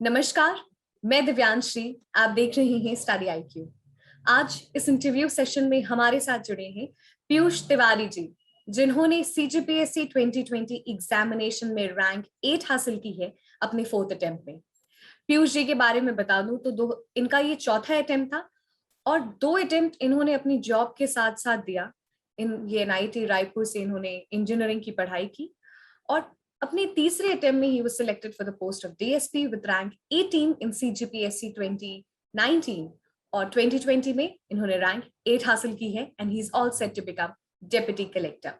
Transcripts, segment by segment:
नमस्कार, मैं दिव्यांशी। आप देख रहे हैं स्टडी आईक्यू। आज इस इंटरव्यू सेशन में हमारे साथ जुड़े हैं पीयूष तिवारी जी, जिन्होंने सीजीपीएससी 2020 एग्जामिनेशन में रैंक 8 हासिल की है अपने 4th अटेम्प्ट में। पीयूष जी के बारे में बता दूं तो इनका ये चौथा अटेम्प्ट था और 2 अटेम्प्ट इन्होंने अपनी जॉब के साथ साथ दिया। ये एनआईटी रायपुर से इन्होंने इंजीनियरिंग की पढ़ाई की और अपने तीसरे अटेम्प्ट में he was selected for the post of DSP with rank 18 in CGPSC 2019 और 2020 में इन्होंने रैंक 8 हासिल की है and he is all set to become deputy collector.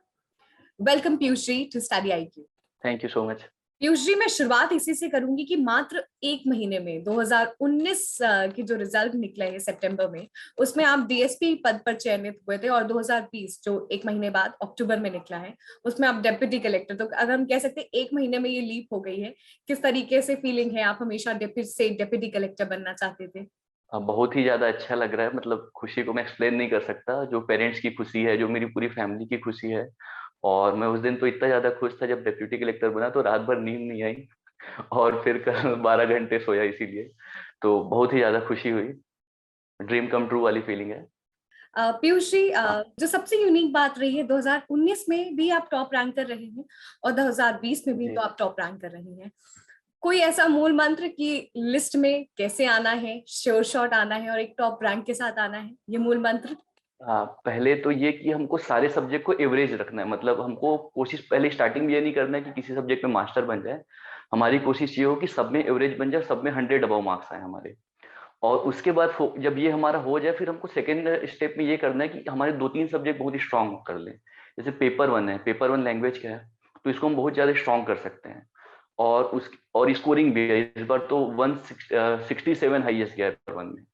Welcome Piyush ji to Study IQ. Thank you so much. Piyush ji, मैं शुरुआत इसी से करूंगी कि मात्र एक महीने में 2019 की जो रिजल्ट निकला है सितंबर में, उसमें आप डीएसपी पद पर चयनित हुए थे और 2020 जो एक महीने बाद अक्टूबर में निकला है उसमें आप डेप्यूटी कलेक्टर। तो अगर हम कह सकते हैं एक महीने में ये लीप हो गई है, किस तरीके से फीलिंग है? आप हमेशा डेप्यूटी कलेक्टर बनना चाहते थे। बहुत ही ज्यादा अच्छा लग रहा है। मतलब खुशी को मैं एक्सप्लेन नहीं कर सकता। जो पेरेंट्स की खुशी है, जो मेरी पूरी फैमिली की खुशी है। और मैं उस दिन तो इतना ज्यादा खुश था जब डेप्यूटी कलेक्टर बना, तो रात भर नींद नहीं आई और फिर कल 12 घंटे सोया इसीलिए। तो बहुत ही ज्यादा खुशी हुई। ड्रीम कम ट्रू वाली फीलिंग है। पीयूष जी, जो सबसे यूनिक बात रही है, 2019 में भी आप टॉप रैंक कर रहे हैं और 2020 में भी तो आप टॉप रैंक कर रहे हैं। कोई ऐसा मूल मंत्र की लिस्ट में कैसे आना है, श्योर शॉट आना है और एक टॉप रैंक के साथ आना है, ये मूल मंत्र? पहले तो ये कि हमको सारे सब्जेक्ट को एवरेज रखना है। मतलब हमको कोशिश पहले स्टार्टिंग में ये नहीं करना है कि किसी सब्जेक्ट में मास्टर बन जाए। हमारी कोशिश ये हो कि सब में एवरेज बन जाए, सब में 100 अबव मार्क्स आए हमारे। और उसके बाद जब ये हमारा हो जाए, फिर हमको सेकेंड स्टेप में ये करना है कि हमारे 2-3 सब्जेक्ट बहुत ही स्ट्रांग कर लें। जैसे पेपर 1 है, पेपर 1 लैंग्वेज का है, तो इसको हम बहुत ज्यादा स्ट्रांग कर सकते हैं। और स्कोरिंग भी है, इस बार तो 167 हाईएस्ट गया है पेपर 1 में।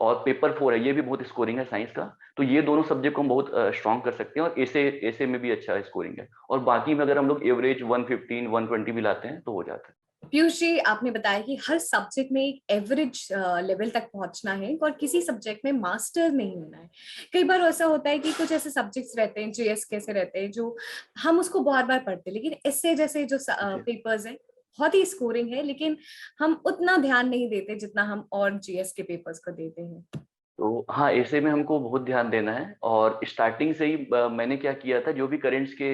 और पेपर 4 है, ये भी बहुत स्कोरिंग है साइंस का। तो ये दोनों सब्जेक्ट को हम बहुत स्ट्रांग कर सकते हैं। और ऐसे ऐसे में भी अच्छा स्कोरिंग है। और बाकी में अगर हम लोग एवरेज 115 120 भी लाते हैं तो हो जाता है। पीयूष जी, आपने बताया कि हर सब्जेक्ट में एक एवरेज लेवल तक पहुंचना है और किसी सब्जेक्ट में मास्टर नहीं होना है। कई बार ऐसा होता है कि कुछ ऐसे सब्जेक्ट्स रहते हैं, जीएस कैसे रहते हैं, जो हम उसको बार बार पढ़ते हैं, लेकिन इससे जैसे जो पेपर्स हैं बहुत ही स्कोरिंग है, लेकिन हम उतना ध्यान नहीं देते जितना हम और जीएस के पेपर्स को देते हैं। तो हाँ, ऐसे में हमको बहुत ध्यान देना है। और स्टार्टिंग से ही मैंने क्या किया था, जो भी करेंट्स के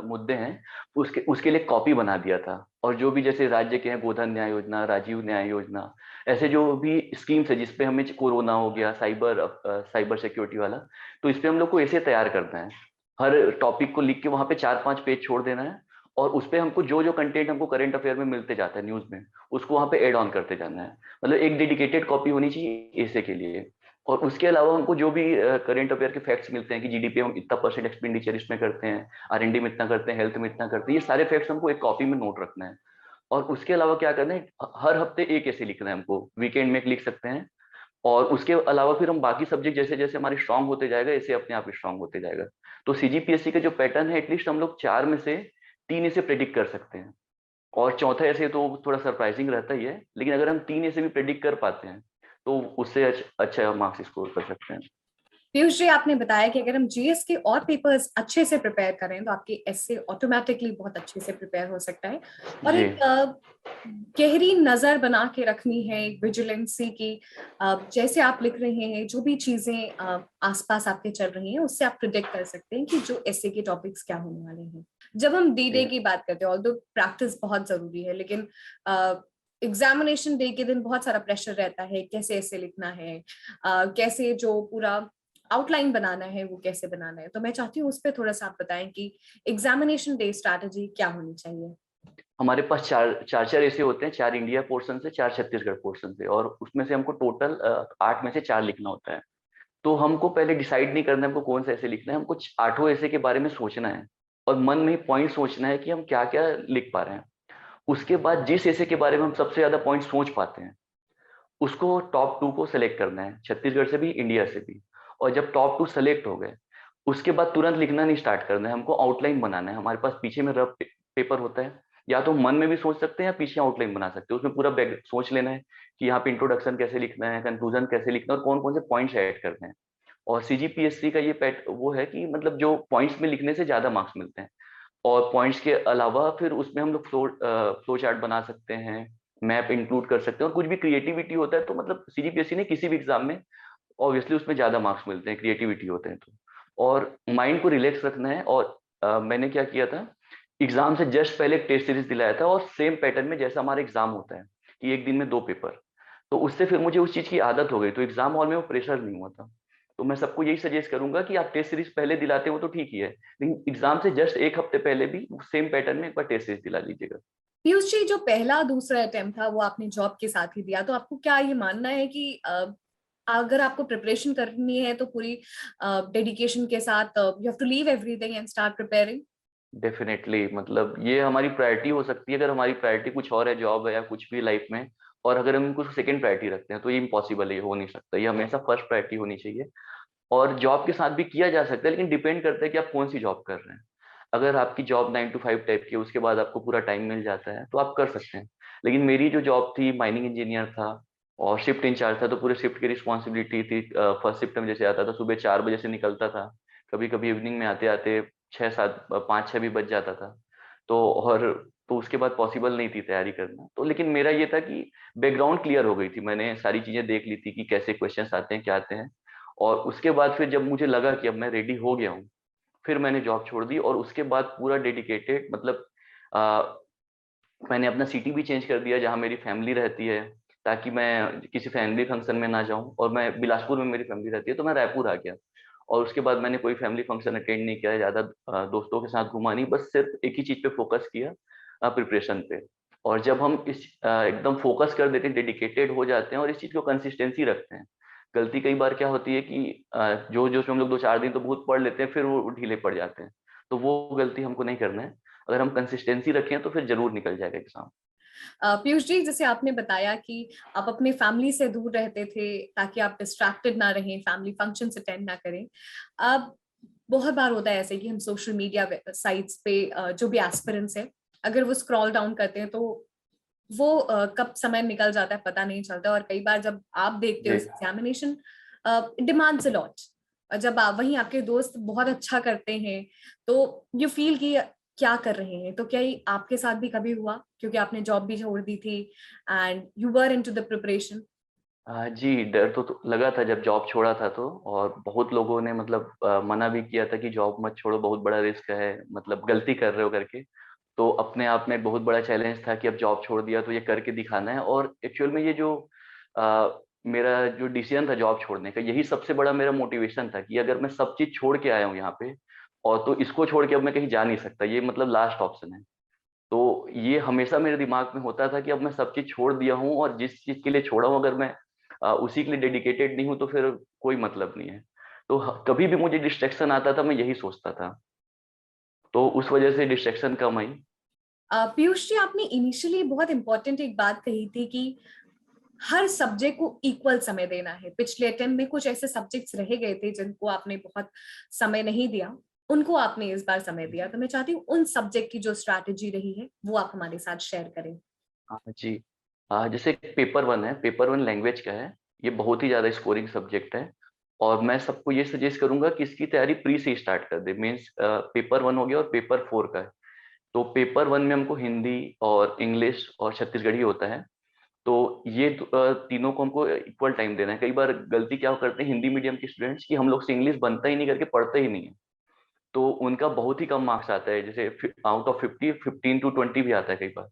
मुद्दे हैं उसके उसके लिए कॉपी बना दिया था। और जो भी जैसे राज्य के हैं, गोधन न्याय योजना, राजीव न्याय योजना, ऐसे जो भी स्कीम्स है जिसपे हमें कोरोना हो गया, साइबर सिक्योरिटी वाला, तो इस पे हम लोग को ऐसे तैयार करना है। हर टॉपिक को लिख के वहां पे 4-5 पेज छोड़ देना है। और उस पे हमको जो जो कंटेंट हमको करंट अफेयर में मिलते जाता है न्यूज में, उसको वहां पे ऐड ऑन करते जाना है। मतलब एक डेडिकेटेड कॉपी होनी चाहिए ऐसे के लिए। और उसके अलावा हमको जो भी करंट अफेयर के फैक्ट्स मिलते हैं कि जीडीपी हम इतना परसेंट एक्सपेंडिचर इसमें करते हैं, आरएनडी में इतना करते हैं, हेल्थ में इतना करते हैं, ये सारे फैक्ट्स हमको एक कॉपी में नोट रखना है। और उसके अलावा क्या करना है, हर हफ्ते एक ऐसे लिखना है हमको, वीकेंड में एक लिख सकते हैं। और उसके अलावा फिर हम बाकी सब्जेक्ट जैसे जैसे हमारे स्ट्रांग होते जाएगा, ऐसे अपने आप स्ट्रांग होते जाएगा। तो सीजीपीएससी का जो पैटर्न है, एटलीस्ट हम लोग 4 में से 3 ऐसे प्रेडिक्ट कर सकते हैं। और चौथा ऐसे तो थोड़ा सरप्राइजिंग रहता ही है, लेकिन अगर हम 3 ऐसे भी प्रेडिक्ट कर पाते हैं तो उससे अच्छा मार्क्स स्कोर कर सकते हैं। पीयूष जी, आपने बताया कि अगर हम जीएस के और पेपर्स अच्छे से प्रिपेयर करें तो आपकी एसए ऑटोमेटिकली बहुत अच्छे से प्रिपेयर हो सकता है। और जी। एक गहरी नजर बना के रखनी है, एक विजिलेंसी की। जैसे आप लिख रहे हैं, जो भी चीजें आसपास आपके चल रही हैं, उससे आप प्रिडिक्ट कर सकते हैं कि जो एसए के टॉपिक्स क्या होने वाले हैं। जब हम डी डे की बात करते हैं, ऑल्दो प्रैक्टिस बहुत जरूरी है, लेकिन एग्जामिनेशन डे के दिन बहुत सारा प्रेशर रहता है, कैसे ऐसे लिखना है, कैसे जो पूरा आउटलाइन बनाना है वो कैसे बनाना है। तो मैं चाहती हूँ उस पर थोड़ा सा आप बताएं कि एग्जामिनेशन डे स्ट्रैटेजी क्या होनी चाहिए। हमारे पास चार चार चार ऐसे होते हैं, 4 इंडिया पोर्शन से, 4 छत्तीसगढ़ पोर्शन से। और उसमें से हमको टोटल 8 में से 4 लिखना होता है। तो हमको पहले डिसाइड नहीं करना है हमको कौन सा ऐसे लिखना है, हमको 8 ऐसे के बारे में सोचना है। और मन में ही पॉइंट सोचना है कि हम क्या क्या लिख पा रहे हैं। उसके बाद जिस ऐसे के बारे में हम सबसे ज्यादा पॉइंट सोच पाते हैं, उसको टॉप 2 को सिलेक्ट करना है, छत्तीसगढ़ से भी, इंडिया से भी। और जब टॉप 2 सेलेक्ट हो गए, उसके बाद तुरंत लिखना नहीं स्टार्ट करना है, हमको आउटलाइन बनाना है। हमारे पास पीछे में रफ पेपर होता है, या तो मन में भी सोच सकते हैं या पीछे आउटलाइन बना सकते हैं। उसमें पूरा बैक सोच लेना है कि यहाँ पे इंट्रोडक्शन कैसे लिखना है, कंक्लूजन कैसे लिखना है, और कौन कौन से पॉइंट्स ऐड करने हैं। और सीजीपीएससी का ये पैट वो है कि मतलब जो पॉइंट्स में लिखने से ज्यादा मार्क्स मिलते हैं। और पॉइंट्स के अलावा फिर उसमें हम लोग फ्लो चार्ट बना सकते हैं, मैप इंक्लूड कर सकते हैं, और कुछ भी क्रिएटिविटी होता है तो मतलब सीजीपीएससी ने किसी भी एग्जाम में ऑब्वियसली उसमें ज्यादा मार्क्स मिलते हैं, क्रिएटिविटी होते हैं तो। और माइंड को रिलैक्स रखना है। और मैंने क्या किया था, एग्जाम से जस्ट पहले एक टेस्ट सीरीज दिलाया था, और सेम पैटर्न में जैसा हमारा एग्जाम होता है कि एक दिन में 2 पेपर, तो उससे फिर मुझे उस चीज की आदत हो गई, तो एग्जाम हॉल में वो प्रेशर नहीं हुआ था। तो मैं सबको यही सजेस्ट करूंगा कि आप टेस्ट सीरीज पहले दिलाते हो तो ठीक ही है, लेकिन एग्जाम से जस्ट एक हफ्ते पहले भी सेम पैटर्न में एक बार टेस्ट सीरीज दिला लीजिएगा। पीयूष जी, जो पहला दूसरा अटेम्प्ट था वो आपने जॉब के साथ ही दिया, तो आपको क्या ये मानना है कि अगर आपको प्रिपरेशन करनी है तो पूरी डेडिकेशन के साथ you have to leave everything and start preparing? Definitely, मतलब ये हमारी प्रायोरिटी हो सकती है अगर हमारी प्रायोरिटी कुछ और है, जॉब है या कुछ भी लाइफ में, और अगर हम कुछ सेकंड प्रायोरिटी रखते हैं तो ये इम्पॉसिबल है, ये हो नहीं सकता, ये हमेशा फर्स्ट प्रायोरिटी होनी चाहिए। और जॉब के साथ भी किया जा सकता है, लेकिन डिपेंड करता है कि आप कौन सी जॉब कर रहे हैं। अगर आपकी जॉब 9 to 5 टाइप की, उसके बाद आपको पूरा टाइम मिल जाता है तो आप कर सकते हैं। लेकिन मेरी जो जॉब थी, माइनिंग इंजीनियर था और शिफ्ट इंचार्ज था, तो पूरे शिफ्ट की रिस्पॉन्सिबिलिटी थी। फर्स्ट शिफ्ट में जैसे आता था, सुबह 4 बजे से निकलता था, कभी कभी इवनिंग में आते आते 6 7 5 6 भी बज जाता था। तो और तो उसके बाद पॉसिबल नहीं थी तैयारी करना, तो लेकिन मेरा ये था कि बैकग्राउंड क्लियर हो गई थी, मैंने सारी चीजें देख ली थी कि कैसे क्वेश्चंस आते हैं, क्या आते हैं। और उसके बाद फिर जब मुझे लगा कि अब मैं रेडी हो गया हूँ, फिर मैंने जॉब छोड़ दी, और उसके बाद पूरा डेडिकेटेड, मतलब आ, मैंने अपना सिटी भी चेंज कर दिया जहाँ मेरी फैमिली रहती है, ताकि मैं किसी फैमिली फंक्शन में ना जाऊं। और मैं बिलासपुर में मेरी फैमिली रहती है, तो मैं रायपुर आ गया। और उसके बाद मैंने कोई फैमिली फंक्शन अटेंड नहीं किया, ज्यादा दोस्तों के साथ घुमा नहीं, बस सिर्फ एक ही चीज पे फोकस किया, प्रिपरेशन पे। और जब हम इस एकदम फोकस कर देते हैं, डेडिकेटेड हो जाते हैं और इस चीज को कंसिस्टेंसी रखते हैं। गलती कई बार क्या होती है कि जो जो हम लोग 2 4 दिन तो बहुत पढ़ लेते हैं, फिर वो ढीले पड़ जाते हैं। तो वो गलती हमको नहीं करना है। अगर हम कंसिस्टेंसी रखें तो फिर जरूर निकल जाएगा एग्जाम। पीयूष जी, जैसे आपने बताया कि आप अपने फैमिली से दूर रहते थे ताकि आप डिस्ट्रैक्टेड ना रहें, फैमिली फंक्शन अटेंड ना करें। अब बहुत बार होता है ऐसे कि हम सोशल मीडिया साइट्स पे जो भी एस्पिरेंट्स है, अगर वो स्क्रॉल डाउन करते हैं तो वो कब समय निकल जाता है पता नहीं चलता। और कई बार जब आप देखते हो जी। एग्जामिनेशन डिमांड्स अ लॉट, जब आप वहीं आपके दोस्त बहुत अच्छा करते हैं तो यू फील कि क्या कर रहे हैं। तो क्या ये आपके साथ भी कभी हुआ, क्योंकि आपने जॉब भी छोड़ दी थी and you were into the preparation? जी, डर तो लगा था जब जॉब छोड़ा था तो। और बहुत लोगों ने मतलब मना भी किया था कि जॉब मत छोड़ो, बहुत बड़ा रिस्क है, मतलब गलती कर रहे हो करके। तो अपने आप में बहुत बड़ा चैलेंज था कि अब जॉब छोड़ दिया तो ये करके दिखाना है। और एक्चुअल में ये जो अ, मेरा जो डिसीजन था जॉब छोड़ने का, यही सबसे बड़ा मेरा मोटिवेशन था कि अगर मैं सब चीज छोड़ के आया हूँ यहाँ पे, और तो इसको छोड़ के अब मैं कहीं जा नहीं सकता, ये मतलब लास्ट ऑप्शन है। तो ये हमेशा मेरे दिमाग में होता था कि अब मैं सब चीज छोड़ दिया हूँ, और जिस चीज के लिए छोड़ा हूँ अगर मैं उसी के लिए डेडिकेटेड नहीं हूँ तो फिर कोई मतलब नहीं है। तो कभी भी मुझे डिस्ट्रैक्शन आता था, मैं यही सोचता था, तो उस वजह से डिस्ट्रैक्शन कम आई। पीयूष जी, आपने इनिशियली बहुत इंपॉर्टेंट एक बात कही थी कि हर सब्जेक्ट को इक्वल समय देना है। पिछले अटेम्प्ट में कुछ ऐसे सब्जेक्ट्स रह गए थे जिनको आपने बहुत समय नहीं दिया, उनको आपने इस बार समय दिया। तो मैं चाहती हूँ उन सब्जेक्ट की जो स्ट्रैटेजी रही है वो आप हमारे साथ शेयर करें। हाँ जी। जैसे पेपर 1 है, पेपर 1 लैंग्वेज का है। ये बहुत ही ज्यादा स्कोरिंग सब्जेक्ट है, और मैं सबको ये सजेस्ट करूंगा कि इसकी तैयारी प्री से स्टार्ट कर दे। मीन्स पेपर 1 हो गया और पेपर 4 का है। तो पेपर 1 में हमको हिंदी और इंग्लिश और छत्तीसगढ़ी होता है। तो ये तीनों को हमको इक्वल टाइम देना है। कई बार गलती क्या करते हैं हिंदी मीडियम के स्टूडेंट्स की, हम लोग से इंग्लिश बनता ही नहीं करके पढ़ते ही नहीं है, तो उनका बहुत ही कम मार्क्स आता है। जैसे आउट ऑफ 50 15 to 20 भी आता है कई बार।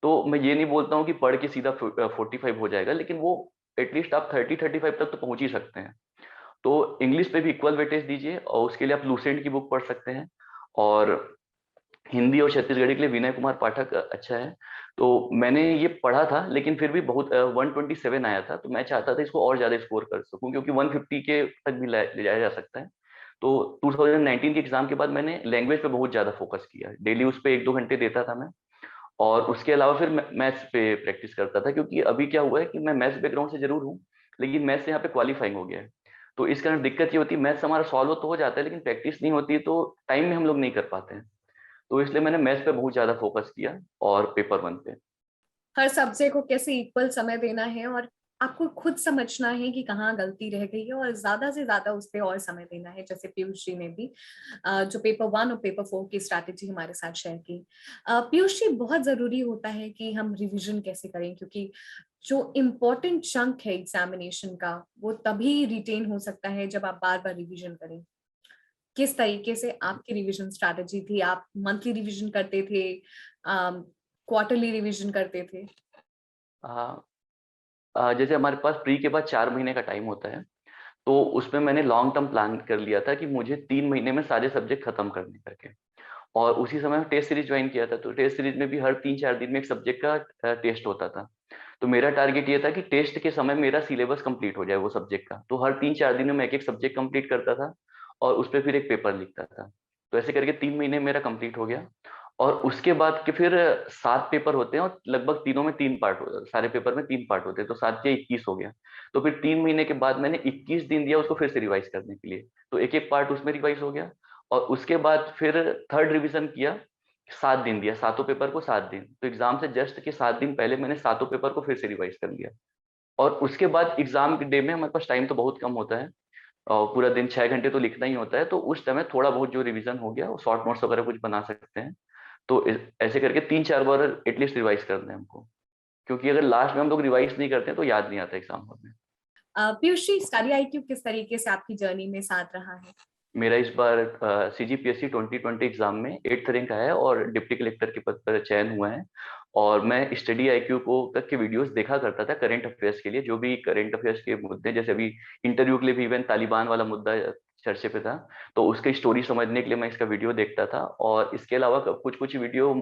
तो मैं ये नहीं बोलता हूँ कि पढ़ के सीधा 45 हो जाएगा, लेकिन वो एटलीस्ट आप 30 35 तक तो पहुंच ही सकते हैं। तो इंग्लिश पे भी इक्वल वेटेज दीजिए, और उसके लिए आप लूसेंट की बुक पढ़ सकते हैं। और हिंदी और छत्तीसगढ़ी के लिए विनय कुमार पाठक अच्छा है। तो मैंने ये पढ़ा था, लेकिन फिर भी बहुत 127 आया था, तो मैं चाहता था इसको और ज्यादा स्कोर कर सकूं, क्योंकि 150 के तक भी ले जाया जा सकता है। तो 2019 के एग्जाम के बाद मैंने लैंग्वेज पे बहुत ज्यादा फोकस किया, डेली उस पर 1 2 घंटे देता था मैं। और उसके अलावा फिर मैथ्स पे प्रैक्टिस करता था, क्योंकि अभी क्या हुआ है कि मैं मैथ्स बैकग्राउंड से जरूर हूँ, लेकिन मैथ्स यहाँ पे क्वालिफाइंग हो गया है। तो इस कारण दिक्कत ये होती है, मैथ्स हमारा सॉल्व तो हो जाता है लेकिन प्रैक्टिस नहीं होती है, तो टाइम में हम लोग नहीं कर पाते हैं। तो इसलिए मैंने मैथ्स पे बहुत ज्यादा फोकस किया, और पेपर 1 पे। हर सब्जेक्ट को कैसे इक्वल समय देना है, और आपको खुद समझना है कि कहाँ गलती रह गई है और ज्यादा से ज्यादा उस पर और समय देना है, जैसे पीयूष जी ने भी जो पेपर 1 और पेपर 4 की स्ट्रैटेजी हमारे साथ शेयर की। पीयूष जी, बहुत जरूरी होता है कि हम रिवीजन कैसे करें, क्योंकि जो इम्पोर्टेंट चंक है एग्जामिनेशन का वो तभी रिटेन हो सकता है जब आप बार बार रिवीजन करें। किस तरीके से आपकी रिवीजन स्ट्रैटेजी थी? आप मंथली रिवीजन करते थे, क्वार्टरली रिवीजन करते थे? जैसे हमारे पास प्री के बाद 4 महीने का टाइम होता है, तो उसमें मैंने लॉन्ग टर्म प्लान कर लिया था कि मुझे 3 महीने में सारे सब्जेक्ट खत्म करने करके। और उसी समय टेस्ट सीरीज ज्वाइन किया था, तो टेस्ट सीरीज में भी हर 3-4 दिन में एक सब्जेक्ट का टेस्ट होता था। तो मेरा टारगेट ये था कि टेस्ट के समय मेरा सिलेबस कंप्लीट हो जाए वो सब्जेक्ट का। तो हर 3-4 दिन में मैं एक एक सब्जेक्ट कंप्लीट करता था और उस पर फिर एक पेपर लिखता था। तो ऐसे करके 3 महीने मेरा कंप्लीट हो गया। और उसके बाद के फिर 7 पेपर होते हैं और लगभग तीनों में 3 पार्ट होते, सारे पेपर में 3 पार्ट होते हैं, तो 7 या 21 हो गया। तो फिर 3 महीने के बाद मैंने 21 दिन दिया उसको फिर से रिवाइज करने के लिए, तो एक एक पार्ट उसमें रिवाइज हो गया। और उसके बाद फिर थर्ड रिवीजन किया, 7 दिन दिया, सातों पेपर को 7 दिन। तो एग्जाम से जस्ट के 7 दिन पहले मैंने सातों पेपर को फिर से रिवाइज कर लिया। और उसके बाद एग्जाम के डे में हमारे पास टाइम तो बहुत कम होता है, और पूरा दिन 6 घंटे तो लिखना ही होता है, तो उस समय थोड़ा बहुत जो रिवीजन हो गया वो शॉर्ट नोट्स वगैरह कुछ बना सकते हैं। तो ऐसे करके 3-4 बार एटलीस्ट रिवाइज करना है हमको, क्योंकि अगर लास्ट में हम लोग रिवाइज नहीं करते हैं तो याद नहीं आता एग्जाम हॉल में। पीयूष जी, स्टडी आईक्यू किस तरीके से आपकी जर्नी में साथ रहा है? मेरा इस बार CGPSC 2020 एग्जाम में 8th रैंक आया है और डिप्टी कलेक्टर के पद पर चयन हुआ है। और मैं स्टडी आईक्यू को तक के वीडियोस देखा करता था करंट अफेयर्स के लिए, जो भी करंट अफेयर्स के मुद्दे, जैसे अभी इंटरव्यू के लिए भी इवन तालिबान वाला मुद्दा चर्चे पे था, तो उसकी स्टोरी समझने के लिए मैं इसका वीडियो देखता था। और इसके अलावा कुछ कुछ वीडियो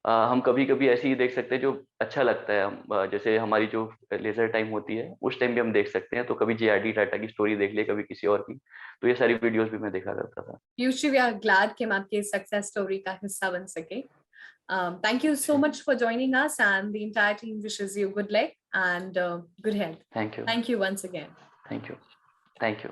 हम कभी कभी ऐसे ही देख सकते हैं जो अच्छा लगता है। जैसे हमारी जो लेजर टाइम होती है उस टाइम भी हम देख सकते हैं, तो कभी JRD टाटा की स्टोरी देख ले, कभी किसी और की। तो ये सारी वीडियोस भी मैं देखा करता था। Piyush ji, we are glad कि हम आपके सक्सेस स्टोरी का हिस्सा बन सके। Thank you so much for joining us, and the entire team wishes you good luck and good health. Thank you. Thank you once again. Thank you. Thank you.